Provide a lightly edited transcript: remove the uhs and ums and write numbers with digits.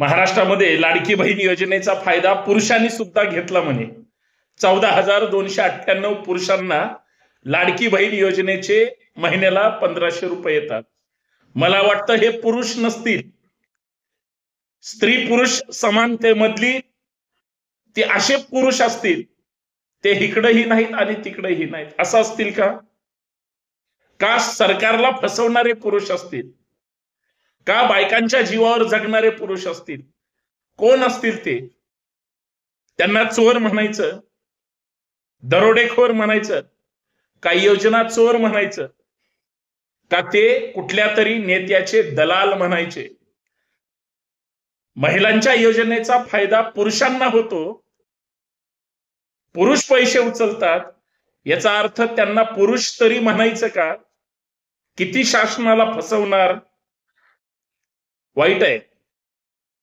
महाराष्ट्रामध्ये लाडकी बहीण योजनेचा फायदा पुरुषांनी सुद्धा घेतला म्हणे. 14,298 पुरुषांना लाडकी बहीण योजनेचे महिन्याला 1,500 रुपये येतात. मला वाटतं हे पुरुष नसतील, स्त्री पुरुष समानतेमधली ते असे पुरुष असतील, ते इकडेही नाहीत आणि तिकडेही नाहीत. असं असतील का? का सरकारला फसवणारे पुरुष असतील? का बायकांच्या जीवावर जगणारे पुरुष असतील? कोण असतील ते? त्यांना चोर म्हणायचं, दरोडेखोर म्हणायचं, का योजना चोर म्हणायचं, का ते कुठल्या तरी नेत्याचे दलाल म्हणायचे? महिलांच्या योजनेचा फायदा पुरुषांना होतो, पुरुष पैसे उचलतात, याचा अर्थ त्यांना पुरुष तरी म्हणायचं का? किती शासनाला फसवणार. वाईट आहे.